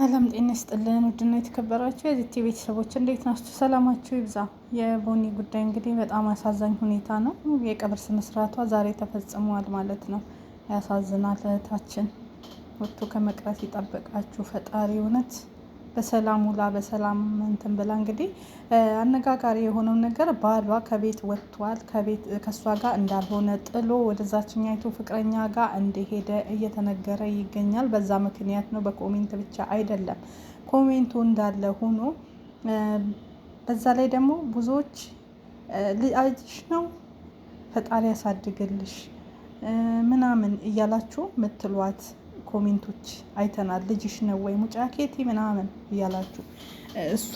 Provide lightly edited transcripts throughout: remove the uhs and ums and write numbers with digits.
ሰላም ጤና ይስጥልን ውድና የተከበራችሁ የዚቲ ቤተሰቦች እንዴት ናችሁ? ሰላማችሁ ይብዛ። የቦኒ ጉዳይ እንግዲህ በጣም አሳዛኝ ሁኔታ ነው። የቀብር ስነ ስርዓቷ ዛሬ ተፈጽሟል ማለት ነው። ያሳዝናል። እህታችን ወጥቶ ከመቅረት ይጠብቃችሁ ፈጣሪ። እውነት በሰላም ውላ በሰላም እንትን ብላ እንግዲህ አነጋጋሪ የሆነው ነገር ባሏ ከቤት ወጥቷል። ከሷ ጋር እንዳልሆነ ጥሎ ወደዛችኛይቱ ፍቅረኛ ጋር እንደሄደ እየተነገረ ይገኛል። በዛ ምክንያት ነው፣ በኮሜንት ብቻ አይደለም። ኮሜንቱ እንዳለ ሆኖ በዛ ላይ ደግሞ ብዙዎች ልጅሽ ነው ፈጣሪ ያሳድግልሽ ምናምን እያላችሁ ምትሏት ኮሜንቶች አይተናል። ልጅሽ ነው ወይ ሙጫኬቲ ምናምን እያላችሁ እሷ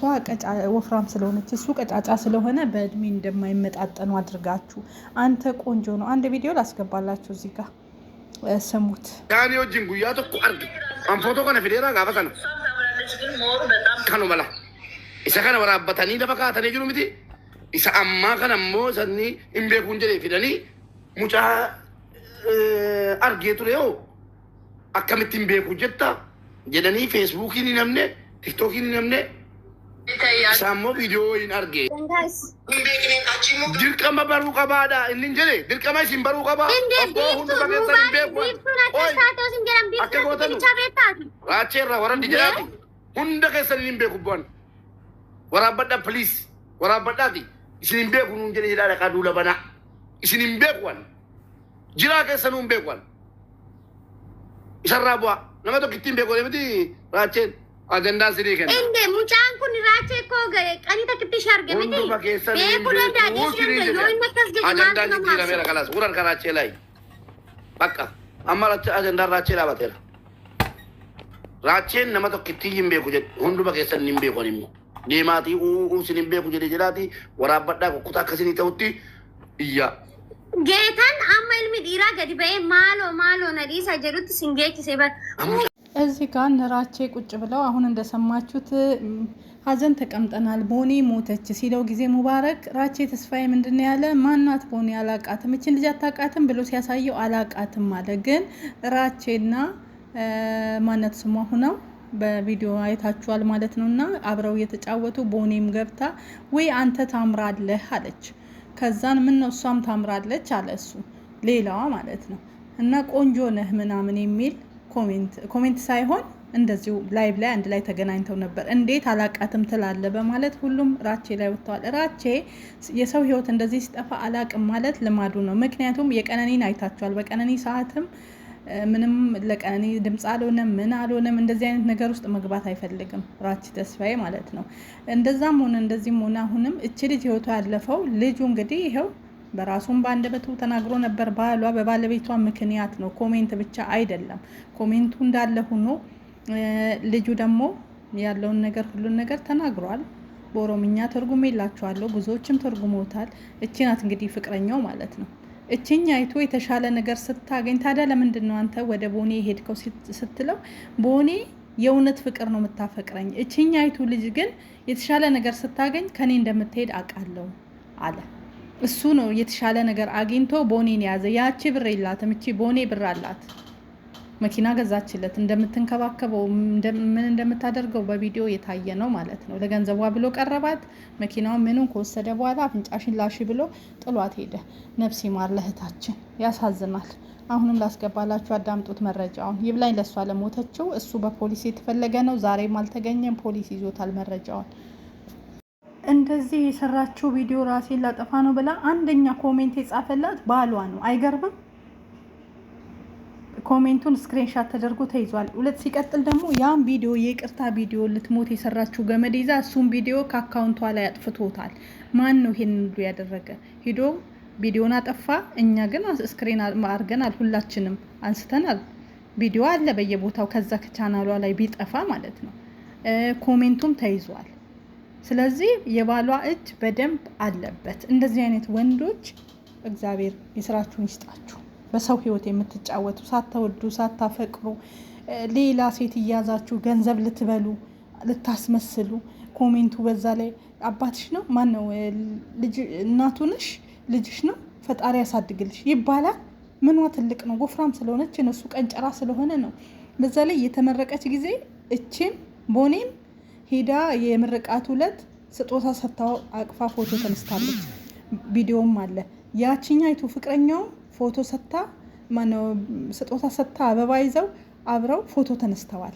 ወፍራም ስለሆነች እሱ ቀጫጫ ስለሆነ በእድሜ እንደማይመጣጠኑ አድርጋችሁ አንተ ቆንጆ ነው። አንድ ቪዲዮ ላስገባላችሁ እዚህ ጋር ስሙት። ያኔ ወጅን ጉያቶ ቁርድ አንፎቶ ከነ ፊዴራ ጋፈተና ከኑ መላ ኢሳ ከነ ወራበተኒ ደፈካተኒ ጅሩ ምቲ ኢሳ አማ ከነሞ ሰኒ ኢምቤኩን ጀሌ ፊደኒ ሙጫ አርጌቱ ነው akkamitti hin beeku jetta jedhanii feesbuukiin hin namne tiktookiin hin namne isaammoo viidiyoo hin arge dirqama baruu qabaadha inni jedhe dirqama isin baruu qabaa obboo hunduma keessan hin beeku akka gootanu raacheerra warandi jedhaati hunda keessan hin beeku bu'an waraabbadha pliis waraabbadhaati isin hin beeku nuun jedhe jedhaa dhaqaa duula banaa isin hin beekuwan jiraa keessanuu hin beekuwan isarraa bu'a nama tokkittiin beeku miti raacheen ajandaa sidii kenna. Inde mucaan kun raachee koo qanii takkitti ishee arge miti. Hunduma keessan hin beeku ajandaan jijjiirameera kalaas wuran ka raachee laayi bakka amma ajandaan raachee dhaabateera. Raacheen nama tokkittii hin beeku jedhe hunduma keessan hin beeku immoo deemaatii uusin hin beeku jedhe jedhaati waraabbadhaa kukkutaa akkasinii ta'utti iyyaa. ጌታን አማ ilmi dhiiraa gadi ba'ee maaloo ነዲሳ ጀሩት ሲንጌች ሲባል እዚህ ጋር ነራቼ ቁጭ ብለው አሁን እንደሰማችሁት ሀዘን ተቀምጠናል ቦኒ ሞተች ሲለው ጊዜ ሙባረክ ራቼ ተስፋዬ ምንድነው ያለ ማናት ቦኒ አላቃትም እቺን ልጅ አታቃትም ብሎ ሲያሳየው አላቃትም አለ። ግን ራቼና ማናት ስሟ ሆነው በቪዲዮ አይታችኋል ማለት ነውና አብረው የተጫወቱ ቦኒም ገብታ ወይ አንተ ታምራለህ አለች። ከዛን ምን ነው እሷም ታምራለች አለ እሱ ሌላዋ ማለት ነው። እና ቆንጆ ነህ ምናምን የሚል ኮሜንት ሳይሆን እንደዚሁ ላይቭ ላይ አንድ ላይ ተገናኝተው ነበር። እንዴት አላቃትም ትላለ በማለት ሁሉም ራቼ ላይ ወጥተዋል። ራቼ የሰው ህይወት እንደዚህ ሲጠፋ አላቅም ማለት ልማዱ ነው። ምክንያቱም የቀነኒን አይታችኋል። በቀነኒ ሰዓትም ምንም ለቀነኒ ድምጽ አልሆነም ምን አልሆነም። እንደዚህ አይነት ነገር ውስጥ መግባት አይፈልግም ራቼ ተስፋዬ ማለት ነው። እንደዛም ሆነ እንደዚህም ሆነ አሁንም እቺ ልጅ ህይወቷ ያለፈው ልጁ እንግዲህ ይሄው በራሱም ባንደበቱ ተናግሮ ነበር። ባሏ በባለቤቷ ምክንያት ነው። ኮሜንት ብቻ አይደለም። ኮሜንቱ እንዳለ ሆኖ ልጁ ደግሞ ያለውን ነገር ሁሉን ነገር ተናግሯል። በኦሮምኛ ተርጉሜላችኋለሁ። ብዙዎችም ተርጉሞታል። እቺ ናት እንግዲህ ፍቅረኛው ማለት ነው። እቺኛይቱ የተሻለ ነገር ስታገኝ ታዲያ ለምንድን ነው አንተ ወደ ቦኔ ሄድከው ስትለው ቦኔ የእውነት ፍቅር ነው የምታፈቅረኝ፣ እቺኛይቱ ልጅ ግን የተሻለ ነገር ስታገኝ ከኔ እንደምትሄድ አውቃለሁ አለ። እሱ ነው የተሻለ ነገር አግኝቶ ቦኔን ያዘ። ያቺ ብር የላትም፣ እቺ ቦኔ ብር አላት። መኪና ገዛችለት፣ እንደምትንከባከበው ምን እንደምታደርገው በቪዲዮ የታየ ነው ማለት ነው። ለገንዘቧ ብሎ ቀረባት። መኪናውን ምኑን ከወሰደ በኋላ አፍንጫሽን ላሽ ብሎ ጥሏት ሄደ። ነፍስ ይማር ለእህታችን። ያሳዝናል። አሁንም ላስገባላችሁ አዳምጡት መረጃውን። ይብላኝ ለሷ ለሞተችው። እሱ በፖሊስ የተፈለገ ነው። ዛሬም አልተገኘም። ፖሊስ ይዞታል መረጃውን። እንደዚህ የሰራችው ቪዲዮ ራሴን ላጠፋ ነው ብላ አንደኛ ኮሜንት የጻፈላት ባሏ ነው። አይገርምም? ኮሜንቱን ስክሪንሻት ተደርጎ ተይዟል። ሁለት ሲቀጥል ደግሞ ያን ቪዲዮ የቅርታ ቪዲዮ ልትሞት የሰራችው ገመድ ይዛ እሱም ቪዲዮ ከአካውንቷ ላይ አጥፍቶታል። ማን ነው ይሄን ሁሉ ያደረገ? ሂዶ ቪዲዮን አጠፋ። እኛ ግን ስክሪን አድርገናል፣ ሁላችንም አንስተናል። ቪዲዮ አለ በየቦታው ከዛ ከቻናሏ ላይ ቢጠፋ ማለት ነው። ኮሜንቱም ተይዟል። ስለዚህ የባሏ እጅ በደንብ አለበት። እንደዚህ አይነት ወንዶች እግዚአብሔር የስራችሁን ይስጣችሁ። በሰው ህይወት የምትጫወቱ ሳትወዱ ሳታፈቅሩ ሌላ ሴት እያዛችሁ ገንዘብ ልትበሉ ልታስመስሉ ኮሜንቱ በዛ ላይ አባትሽ ነው ማን ነው ልጅ እናቱ ነሽ ልጅሽ ነው ፈጣሪ ያሳድግልሽ ይባላል። ምንዋ ትልቅ ነው ወፍራም ስለሆነች እነሱ ቀንጨራ ስለሆነ ነው። በዛ ላይ የተመረቀች ጊዜ እቺም ቦኒም ሄዳ የምርቃቱ ዕለት ስጦታ ሰጥታው አቅፋ ፎቶ ተነስታለች። ቪዲዮም አለ። ያቺኛይቱ ፍቅረኛው ፎቶ ሰጥታ ማነው ስጦታ ሰጥታ አበባ ይዘው አብረው ፎቶ ተነስተዋል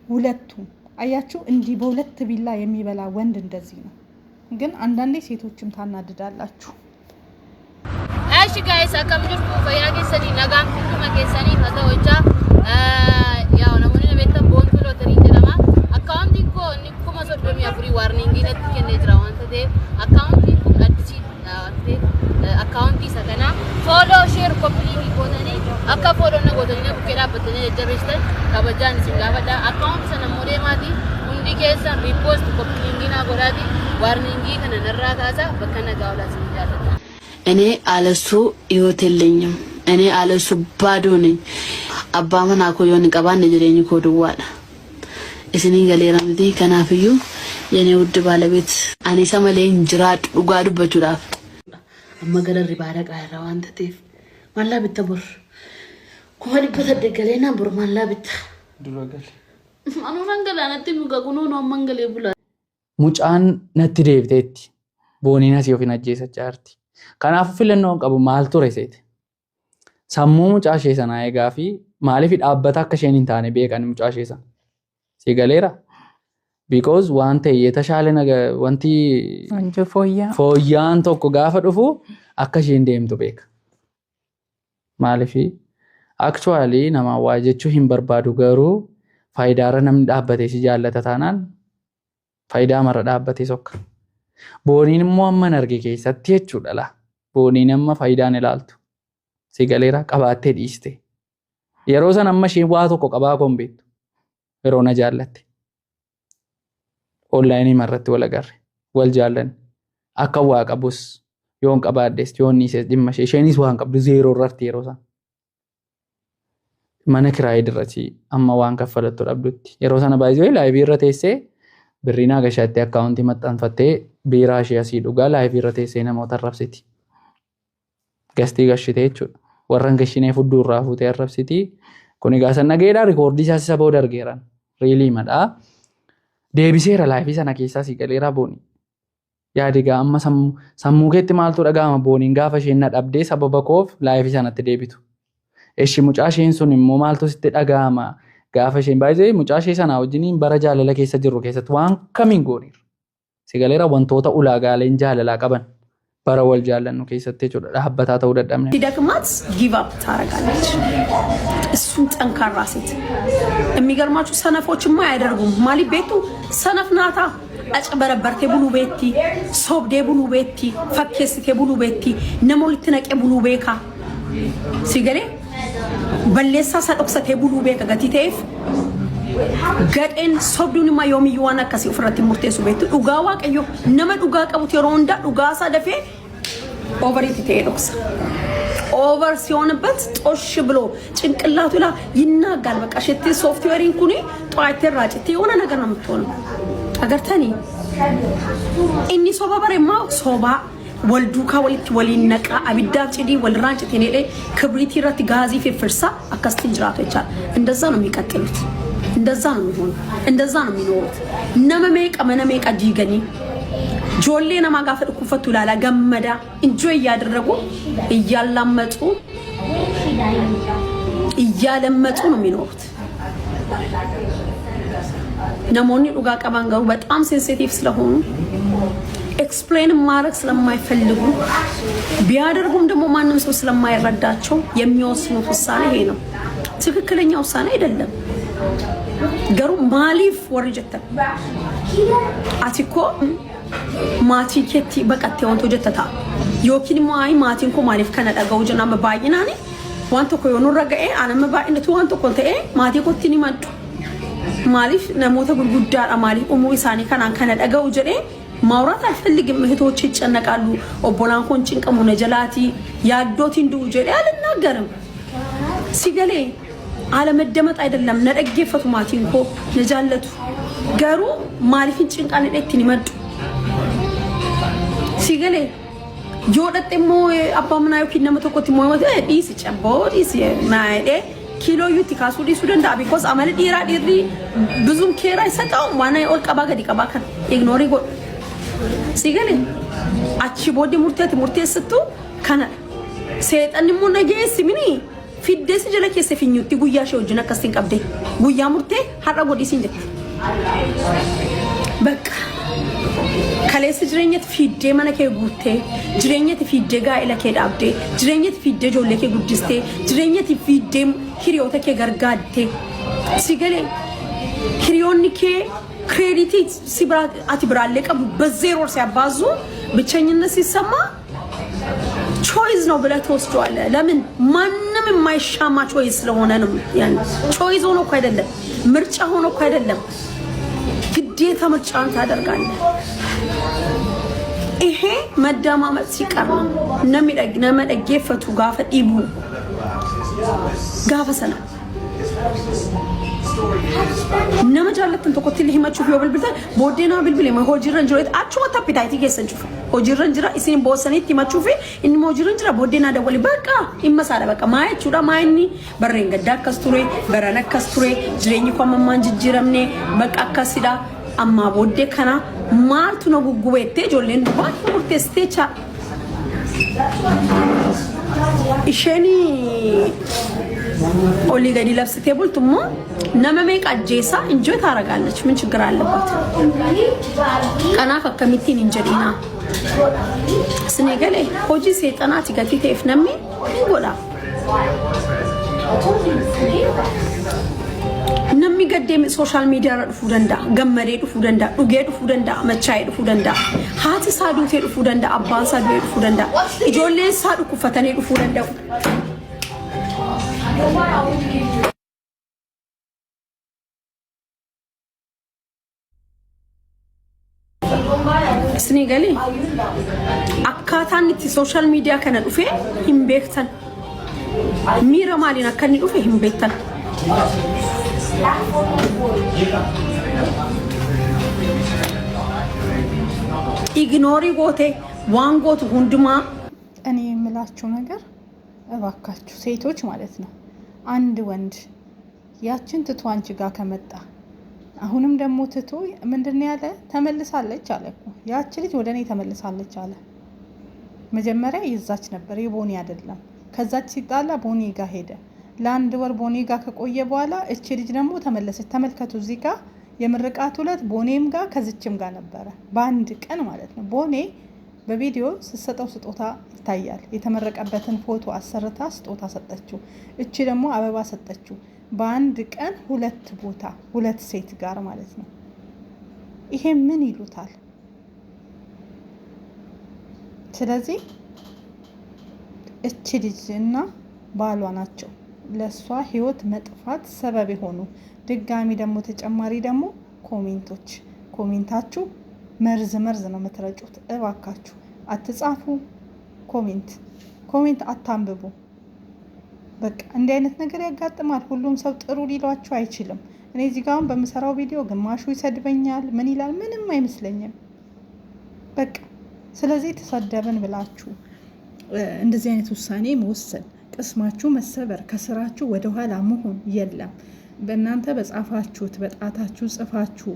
ሁለቱም። አያችሁ እንዲህ በሁለት ቢላ የሚበላ ወንድ እንደዚህ ነው። ግን አንዳንዴ ሴቶችም ታናድዳላችሁ። እሺ ጋይስ አከምጅርኩ ፈያጌ ሰኒ ነጋም ኩማ ከሰኒ ፈታወቻ ያው ነው ምን ቤተም ቦን ብሎ ተሪንጀለማ አካውንት እኮ ንኩማ ሶዶም ያፍሪ ዋርኒንግ ነት ከነጅራ ወንተቴ አካውንት እኮ አዲስ አካውንት ሰከና ፎሎ ሼር ኮፒሊንግ ኮተኒ አካ ፎሎ ነጎተኒ ቡኬዳ በተነ ጀበስተን ካበጃን ሲንጋበዳ አካውንት ሰነ ሞዴ ማቲ ሁንዲ ከሰ ሪፖስት ኮፒሊንግና ጎዳዲ ዋርኒንግ ከነነራ ካሳ በከነ ጋውላ ሲንጃለታ እኔ አለሱ ህይወት የለኝም። እኔ አለሱ ባዶ ነኝ። አባመን አኮዮን ቀባን ነጅለኝ ኮድዋላ እስኒ ገሌራምቲ ከናፍዩ የኔ ውድ ባለቤት አኔ ሰመለኝ ጅራድ ዱጋዱ በቹዳፍ አመገለ ሪባዳ ቃራ ዋንተቴፍ ማላ ቢተቦር ኮዲ በተደገለና ቡር ማላ ቢታ ዱረገል አኑ መንገላ ነቲ ሙጋጉኖ ነው መንገለ ይብላ ሙጫን ነቲ ዴብቴቲ ቦኒና ሲዮፊና ጄሰቻርቲ kanaaf filannoon qabu maal ture seete sammuu mucaa ishee sanaa eegaa fi maaliif dhaabbata akka isheen hin taane beekan mucaa ishee sana si galeera because waan ta'e yetashaale wanti fooyyaan tokko gaafa dhufu akka isheen deemtu beeka maaliif actually nama waa jechuu hin barbaadu garuu faayidaarra namni dhaabbatee si jaallata taanaan faayidaa mara dhaabbatee sokka booniin immoo amma narge keessatti jechuudha la booniin amma faayidaan ilaaltu si galeera qabaattee dhiiste yeroo san amma isheen waa tokko qabaa kombeettu yeroo na jaallatte online marratti wal agarre wal jaallan akka waa qabus yoon qabaaddes yoon niises dhimma isheenis waan qabdu zeeroo irratti yeroo san mana kiraayii dirratti amma waan kaffalattu dhabdutti yeroo sana baay'ee laayivii irra teessee birriina gashaatti akkaawuntii maxxanfattee biiraa ishee asii dhugaa laayivii irra teessee namoota arrabsiti. Gastii gashitee jechuudha. Warran gashinee fudduu irraa fuutee arrabsiti. Kun egaa san nageedhaa rikoordii isaas isa booda argeeran. Riilii madhaa. Deebiseera laayivii sana keessaa si galeera booni. Yaadi egaa amma sammuu keetti maaltu dhaga'ama booniin gaafa isheen na dhabdee sababa koof laayivii sanatti deebitu. Eshi mucaa isheen sun immoo maaltu sitti dhaga'ama. Gaafa isheen baay'ee mucaa ishee sanaa wajjiniin bara jaalala keessa jirru keessatti waan kamiin gooniira. Si galeera wantoota ulaagaaleen jaalalaa qaban bara wal jaalannu keessatti jechuudha dhaabbataa ta'uu dadhabne. ሲደክማት ጊቭ አፕ ታረጋለች። እሱን ጠንካራ ሴት የሚገርማችሁ ሰነፎችማ አያደርጉም። ማሊ ቤቱ ሰነፍ ናታ አጭበረበርቴ ቡሉ ቤቲ ሶብዴ ቡሉ ቤቲ ፈኬስቴ ቡሉ ቤቲ ነሞልትነቀ ቡሉ ቤካ ሲገሌ በሌሳ ሰጥቅሰቴ ቡሉ ቤካ ገቲቴፍ gadeen sobduunima yoomiyyu waan akkasii ofirratti murteessu beektu dhugaa waaqayyo nama dhugaa qabutu yeroo hundaa dhugaa isaa dafee ኦቨሪቲ ተሄዶክስ ኦቨር ሲሆንበት ጦሽ ብሎ ጭንቅላቱ ላይ ይናጋል። በቃ ሸቲ ሶፍትዌሪን ኩኒ ጧይቴ ራጭቲ የሆነ ነገር ነው የምትሆነው። አገርተኒ እኒ ሶባ በሬማ ሶባ ወልዱካ ወልቲ ወሊነቃ አብዳብ ጭዲ ወልራንጭ ተኔሌ ክብሪቲ ረት ጋዚ ፍርሳ አካስቲን ጅራቶ ይቻል እንደዛ ነው የሚቀጥሉት። እንደዛ ነው የሚሆነው። እንደዛ ነው የሚኖሩት። ነመሜቀ መነሜቀ ዲገኒ ጆሌ ነማጋፈጥ ኩፈቱ ላላ ገመዳ እንጆይ ያደረጉ እያላመጡ ነው የሚኖሩት። ነሞኒ ዱጋ ቀባንጋሩ በጣም ሴንሲቲቭ ስለሆኑ ኤክስፕሌን ማድረግ ስለማይፈልጉ ቢያደርጉም ደግሞ ማንም ሰው ስለማይረዳቸው የሚወስኑት ውሳኔ ይሄ ነው። ትክክለኛ ውሳኔ አይደለም። ገሩ ማሊፍ ወርጀተ አቲኮ ማቲ ከቲ በቀት ወንቶ ጀተታ ዮኪን ማይ ማቲን ኮ ማሊፍ ከነዳጋው ጀና መባይናኒ ዋንቶ ኮ የሆኑ ረጋኤ አነም ባይነቱ ዋንቶ ኮንተኤ ማቲ ኮቲኒ ማዱ ማሊፍ ነሞተ ጉርጉዳ ማሊፍ ኡሙ ኢሳኒ ከናን ከነዳጋው ጀዴ ማውራት አልፈልግም። እህቶች ይጨነቃሉ። ኦቦላን ኮን ጭንቀሙ ነጀላቲ ያዶት እንዱ ጀዴ አልናገርም። ሲገሌ አለመደመጥ አይደለም ነደገፈቱ ማቲንኮ ነጃለቱ ገሩ ማሊፍን ጭንቃን ነደክኒ መዱ ሲገሌ ጆደጥሞ አባምናዩ ኪነመ ተቆቲ ሞይወት ዲስ ጨቦ ዲስ ናይዴ ኪሎ ዩቲ ካሱ ዲሱ ደንዳ ቢኮዝ አመል ዲራ ዲሪ ብዙም ኬራ ይሰጣው ዋና ኦል ቀባ ገዲ ቀባ ከን ኢግኖሪ ጎ ሲገለ አቺ ቦዲ ሙርቴ ስቱ ከነ ሰይጣን ሙ ነገስ ሚኒ ፊደስ ጀለ ከሰ ፊኙቲ ጉያ ሸው ጅነ ከስቲን ቀብዴ ጉያ ሙርቴ ሀራ ጎዲ ሲንጀት በቃ ከሌስ ጅረኘት ፊዴ ማነከ ጉቴ ጅረኘት ፊዴ ጋኢለ ከዳብዴ ጅረኘት ፊዴ ጆለከ ጉድስቴ ጅረኘት ፊዴ ሂሪዮተከ ገርጋዴ ሲገለ ሂሪዮንከ ክሬዲት ሲብራ አትብራለቀ በዜሮ ሲያባዙ ብቸኝነት ሲሰማ ቾይዝ ነው ብለ ተወስዷል ለምን ማንንም የማይሻማ ቾይዝ ስለሆነ ነው ያን ቾይዝ ሆኖ እኮ አይደለም ምርጫ ሆኖ እኮ አይደለም ግዴታ ምርጫን ታደርጋለህ ይሄ መዳማመጥ ሲቀር ነው ነመደገፈቱ ጋፈ ዲቡ ጋፈሰና ነመጃለትን ተቆጥል ይመቹ ቢወብልብታ ቦዴና ብልብል የሆጅረን ጅሮት አቹ ወታፒታይቲ ገሰንቹ ሆጅረን ጅራ ኢሲን ቦሰኔት ይመቹ ፊ ኢን ሆጅረን ጅራ ቦዴና ደወሊ በቃ ይመሳለ በቃ ማይቹዳ ማይኒ በረን ገዳ ከስቱሬ በረነ ከስቱሬ ጅሬኝ ኮመማን ጅጅረምኔ በቃ ከሲዳ አማ ቦዴ ከና ማልቱ ነው ጉጉቤቴ ጆሌን ባቱ ቴስቴቻ ኢሸኒ ኦሊ ገዲ ለብስቴ ቡልቱሞ ነመሜ ቃጄሳ እንጆይ ታረጋለች ምን ችግር አለበት ቀና ከከሚቲን እንጀዲና ስኔገሌ ሆጂ ሰይጣናት ይገቲቴ ፍነሚ ጎላ ነሚ ገደም ሶሻል ሚዲያ ረድፉ ደንዳ ገመሬ ድፉ ደንዳ ዱጌ ድፉ ደንዳ መቻይ ድፉ ደንዳ ሃቲ ሳዱቴ ድፉ ደንዳ አባሳ ድፉ ደንዳ ኢጆሌ ሳዱ ኩፈተኔ ድፉ ደንዳ ስኔገሌ አካታን ቲ ሶሻል ሚዲያ ከነ ዱፌ ሂምቤክተን ሚራ ማሊና ከኒ ዱፌ ሂምቤክተን ኢግኖሪ ጎቴ ዋንጎት ሁንዱማ እኔ የምላችሁ ነገር እባካችሁ ሴቶች ማለት ነው አንድ ወንድ ያችን ትቶ አንቺ ጋር ከመጣ አሁንም ደግሞ ትቶ ምንድነው ያለ ተመልሳለች አለ እኮ ያቺ ልጅ ወደኔ ተመልሳለች አለ መጀመሪያ ይዛች ነበር የቦኒ አይደለም ከዛች ሲጣላ ቦኒ ጋር ሄደ ለአንድ ወር ቦኒ ጋር ከቆየ በኋላ እቺ ልጅ ደግሞ ተመለሰች ተመልከቱ እዚህ ጋር የምርቃቱ ዕለት ቦኔም ጋር ከዝችም ጋር ነበረ በአንድ ቀን ማለት ነው ቦኔ በቪዲዮ ስሰጠው ስጦታ ይታያል የተመረቀበትን ፎቶ አሰርታ ስጦታ ሰጠችው እቺ ደግሞ አበባ ሰጠችው በአንድ ቀን ሁለት ቦታ ሁለት ሴት ጋር ማለት ነው ይሄ ምን ይሉታል ስለዚህ እቺ ልጅና ባሏ ናቸው ለሷ ህይወት መጥፋት ሰበብ የሆኑ ድጋሚ ደግሞ ተጨማሪ ደግሞ ኮሜንታችሁ መርዝ ነው የምትረጩት እባካችሁ አትጻፉ ኮሜንት አታንብቡ በቃ እንዲህ አይነት ነገር ያጋጥማል ሁሉም ሰው ጥሩ ሊሏችሁ አይችልም እኔ እዚህ ጋር በመሰራው ቪዲዮ ግማሹ ይሰድበኛል ምን ይላል ምንም አይመስለኝም በቃ ስለዚህ ተሰደበን ብላችሁ እንደዚህ አይነት ውሳኔ መወሰን ቅስማችሁ መሰበር ከስራችሁ ወደ ኋላ መሆን የለም በእናንተ በጻፋችሁት በጣታችሁ ጽፋችሁ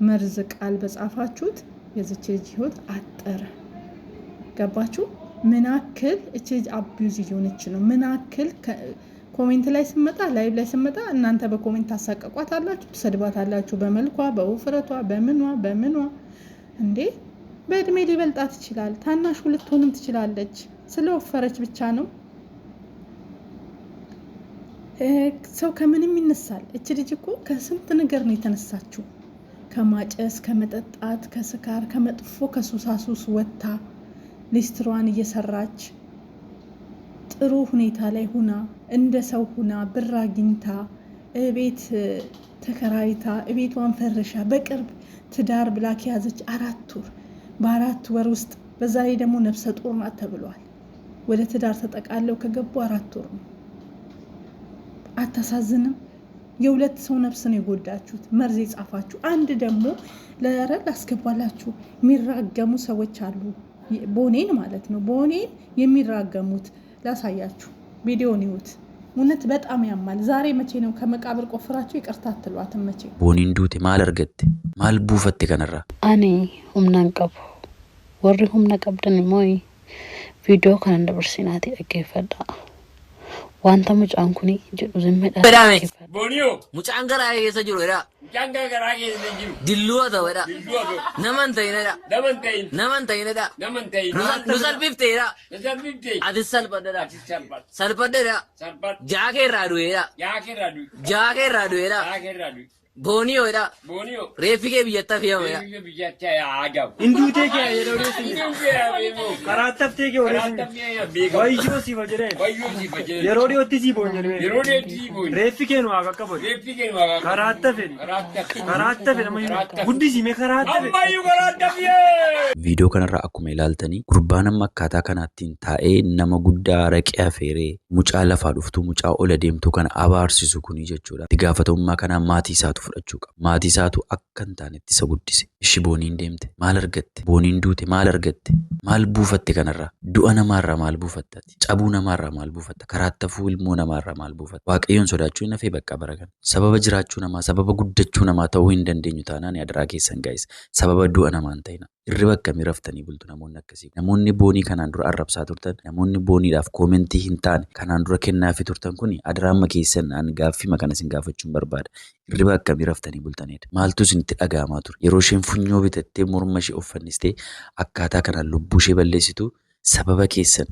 መርዝ ቃል በጻፋችሁት የዚች ልጅ ህይወት አጠረ ገባችሁ ምናክል እቺ ልጅ አቢዩዝ እየሆነች ነው ምናክል ኮሜንት ላይ ስመጣ ላይቭ ላይ ስመጣ እናንተ በኮሜንት ታሳቀቋታላችሁ ትሰድባታላችሁ በመልኳ በውፍረቷ በምኗ እንዴ በእድሜ ሊበልጣት ይችላል ታናሽ ልትሆንም ትችላለች ስለወፈረች ብቻ ነው ሰው ከምንም ይነሳል እቺ ልጅ እኮ ከስንት ነገር ነው የተነሳችው ከማጨስ ከመጠጣት ከስካር ከመጥፎ ከሱሳሱስ ወጣ ሊስትሯን እየሰራች ጥሩ ሁኔታ ላይ ሆና እንደ ሰው ሆና ብር አግኝታ ቤት ተከራይታ ቤቷን ፈርሻ በቅርብ ትዳር ብላ ከያዘች 4 ወር በ4 ወር ውስጥ በዛ ላይ ደግሞ ነፍሰ ጡር ናት ተብሏል ወደ ትዳር ተጠቃለው ከገቡ 4 ወር ነው አታሳዝንም የሁለት ሰው ነፍስ ነው የጎዳችሁት መርዝ የጻፋችሁ አንድ ደግሞ ለረል አስገባላችሁ የሚራገሙ ሰዎች አሉ ቦኔን ማለት ነው ቦኔን የሚራገሙት ላሳያችሁ ቪዲዮን ይሁት እውነት በጣም ያማል። ዛሬ መቼ ነው ከመቃብር ቆፍራችሁ ይቅርታ አትሏትም? መቼ ቦኒንዱት ማል አርገት ማል ቡፈት ከነራ አኔ ሁምናን ቀቡ ወሪ ሁምና ቀብደን ሞይ ቪዲዮ ካን እንደበርሲናቲ አገፈዳ ዋንታ ሙጫን ኩኒ ጅዱ ዝመዳ ቦኒዮ ሙጫን ገራ የሰጅሩ ራ ሙጫን ገራ የሰጅሩ ድልዋ ተወራ ነመንተይ ነዳ ኑሰልቢፍቴ አዲሰልበደራ ጃኬራዱ ቦኒዮ ሬፊጌ ብየታ ፊያው እንዱቴ ከ የዶሬስ ካራተፍቴ ከ ወሬስ ወይጆ ሲፈጀሬ የሮዲ ኦቲሲ ቦኘኔ ሬፊጌ ነው አቀቀቦ ካራተፈ ነማይ ጉዲሲ ሜ ካራተፈ ቪዲዮ ከነራ አኩመ ይላልተኒ ጉርባንም አካታ ከናቲን ታኤ ነመ ጉዳ ረቂያ ፌሬ ሙጫ ለፋ ዱፍቱ ሙጫ ኦለ ዴምቱ ከነ አባርሲሱ ኩኒ ጀቹዳ ዲጋፈተውማ ከና ማቲሳቱ ፍረቹ ማቲሳቱ አከንታን ኢትሰ ጉዲሲ እሺ ቦኒን ዴምተ ማል አርገት ቦኒን ዱቴ ማል አርገት ማል ቡፈት ከነራ ዱአና ማራ ማል ቡፈታት ጫቡና ማራ ማል ቡፈታ ከራተፉ ilmo ነማራ ማል ቡፈት ዋቀዮን ሶዳቹ ነፌ በቃ በረከን ሰበበ ጅራቹ ነማ ሰበበ ጉደቹ ነማ ተው እንደንደኙ ታናን ያድራኬ ሰንጋይስ ሰበበ ዱአና ማንታይና irribakka miraftani bultu namoonni akkasii namoonni boonii kanaan dura arrabsaa turtan namoonni booniidhaaf koomentii hin taane kanaan dura kennaafi turtan kuni adaraamma keessan an gaaffii makana sin gaafachuun barbaada irribakka miraftanii bultanidha maaltu isinitti dhaga'amaa ture yeroo isheen funyoo bitattee morma ishee uffannistee akkaataa kanaan lubbuu ishee balleessitu sababa keessan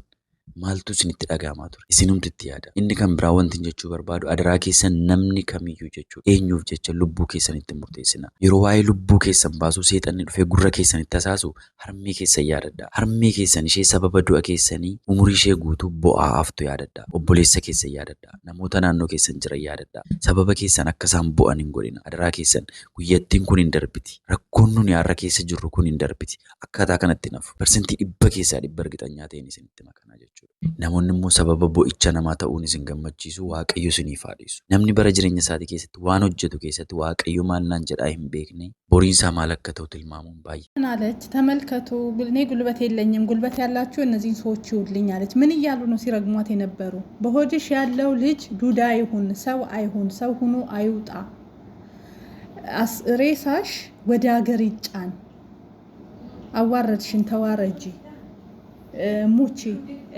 maaltu isinitti dhaga'amaa ture isinumtitti yaada inni kan biraa wanti jechuu barbaadu adaraa keessan namni kamiyyuu jechuu eenyuuf jecha lubbuu keessanitti murteessina yeroo waa'ee lubbuu keessan baasuu seexanni dhufee gurra keessanitti tasaasu harmee keessan yaadadha harmee keessan ishee sababa du'a keessanii umurii ishee guutuu bo'aa haftu yaadadha obboleessa keessan yaadadha namoota naannoo keessan jiran yaadadha sababa keessan akka isaan bo'an hin godhina adaraa keessan guyyattiin kun hin darbiti rakkoon nuni har'a keessa jirru kun hin darbiti akkaataa kanatti nafu persentii 100 keessaa 100 argitanii ta'een isinitti makanaa jechuudha namoonni immoo sababa bo'ichaa namaa ta'uun isin gammachiisu waaqayyo isiniif haadhisu namni bara jireenya isaatii keessatti waan hojjetu keessatti waaqayyo maal naan jedhaa hin beekne boriin isaa maal akka ta'u tilmaamuun baay'ee አለች። ተመልከቱ እኔ ጉልበት የለኝም ጉልበት ያላችሁ እነዚህን ሰዎች ይውልኝ አለች። ምን እያሉ ነው ሲረግሟት የነበሩ? በሆድሽ ያለው ልጅ ዱዳ ይሁን ሰው አይሁን ሰው ሆኖ አይውጣ ሬሳሽ ወደ ሀገር ይጫን አዋረድሽን ተዋረጂ ሙቺ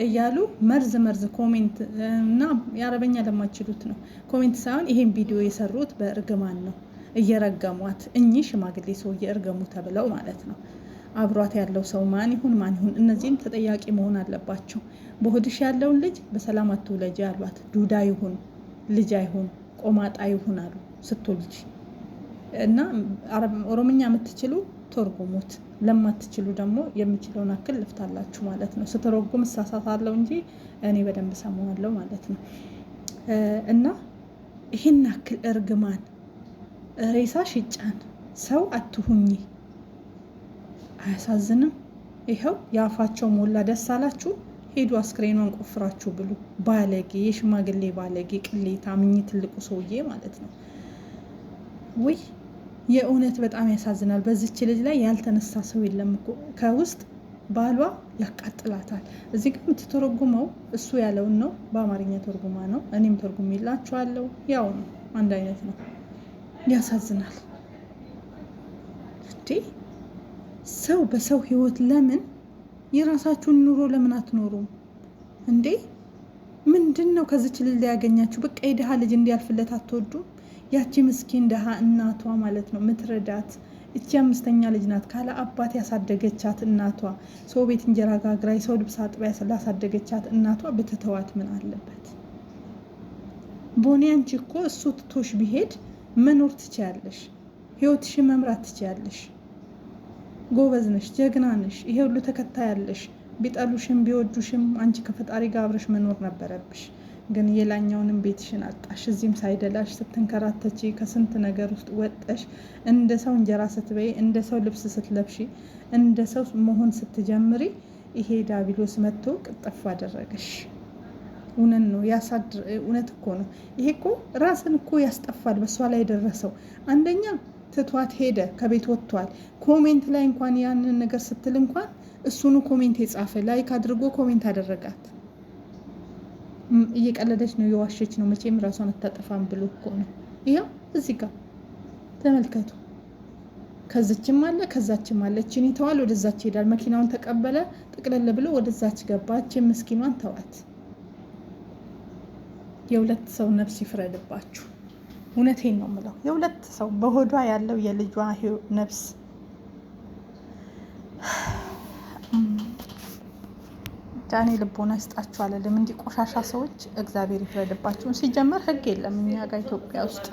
እያሉ መርዝ ኮሜንት እና የአረበኛ ለማችሉት ነው ኮሜንት ሳይሆን ይሄን ቪዲዮ የሰሩት በእርግማን ነው እየረገሟት እኚህ ሽማግሌ ሰው እየርገሙ ተብለው ማለት ነው። አብሯት ያለው ሰው ማን ይሁን እነዚህን ተጠያቂ መሆን አለባቸው። በሆድሽ ያለውን ልጅ በሰላም አትውለጂ አሏት። ዱዳ ይሁን ልጅ አይሁን ቆማጣ ይሁን አሉ ስትወልጂ እና ኦሮምኛ የምትችሉ ተርጉሙት ለማትችሉ ደግሞ የምችለውን አክል ልፍታላችሁ ማለት ነው። ስትረጉም እሳሳታለሁ እንጂ እኔ በደንብ ሰማዋለሁ ማለት ነው። እና ይሄን አክል እርግማን ሬሳሽ ይጫን ሰው አትሁኚ አያሳዝንም? ይሄው ያፋቸው ሞላ። ደስ አላችሁ? ሄዱ አስክሬኗን ቆፍራችሁ ብሉ። ባለጌ የሽማግሌ ባለጌ ቅሌታ ምኝ ትልቁ ሰውዬ ማለት ነው። ወይ የእውነት በጣም ያሳዝናል። በዚች ልጅ ላይ ያልተነሳ ሰው የለም እኮ ከውስጥ ባሏ ያቃጥላታል። እዚህ ጋር የምትተረጉመው እሱ ያለውን ነው፣ በአማርኛ ተርጉማ ነው። እኔም ተርጉሜላችኋለሁ። ያው ነው፣ አንድ አይነት ነው። ያሳዝናል። እንዴ ሰው በሰው ህይወት ለምን የራሳችሁን ኑሮ ለምን አትኖሩም እንዴ? ምንድነው ከዚች ልጅ ላይ ያገኛችሁ? በቃ የደሃ ልጅ እንዲያልፍለት አትወዱም? ያቺ ምስኪን ደሃ እናቷ ማለት ነው ምትረዳት እቺ አምስተኛ ልጅ ናት። ካለ አባት ያሳደገቻት እናቷ ሰው ቤት እንጀራ ጋግራ ሰው ልብስ አጥባ ያሳደገቻት እናቷ ብትተዋት ምን አለበት? ቦኒ አንቺ እኮ እሱ ትቶሽ ቢሄድ መኖር ትችያለሽ፣ ህይወትሽን መምራት ትችያለሽ። ጎበዝ ነሽ፣ ጀግና ነሽ፣ ይሄ ሁሉ ተከታይ ያለሽ። ቢጠሉሽም ቢወዱሽም አንቺ ከፈጣሪ ጋር አብረሽ መኖር ነበረብሽ። ግን የላኛውንም ቤትሽን አጣሽ። እዚህም ሳይደላሽ ስትንከራተቺ ከስንት ነገር ውስጥ ወጣሽ። እንደ ሰው እንጀራ ስትበይ፣ እንደ ሰው ልብስ ስትለብሺ፣ እንደ ሰው መሆን ስትጀምሪ ይሄ ዳቢሎስ መጥቶ ቅጥፍ አደረገሽ። እውነት ነው እውነት እኮ ነው። ይሄ እኮ ራስን እኮ ያስጠፋል። በሷ ላይ ደረሰው። አንደኛ ትቷት ሄደ፣ ከቤት ወጥቷል። ኮሜንት ላይ እንኳን ያንን ነገር ስትል እንኳን እሱኑ ኮሜንት የጻፈ ላይክ አድርጎ ኮሜንት አደረጋት። እየቀለደች ነው የዋሸች ነው መቼም ራሷን አታጠፋም ብሎ እኮ ነው። ይሄው እዚህ ጋር ተመልከቱ። ከዚችም አለ ከዛችም አለ። እቺን ይተዋል ወደዛች ይሄዳል። መኪናውን ተቀበለ ጥቅለል ብሎ ወደዛች ገባች። ምስኪኗን ተዋት። የሁለት ሰው ነፍስ ይፍረድባችሁ። እውነቴን ነው የምለው። የሁለት ሰው በሆዷ ያለው የልጇ ነፍስ ዳኔ ልቦና ይስጣችሁ አለልም። እንዲህ ቆሻሻ ሰዎች እግዚአብሔር ይፍረድባችሁ። ሲጀመር ህግ የለም እኛ ጋር ኢትዮጵያ ውስጥ።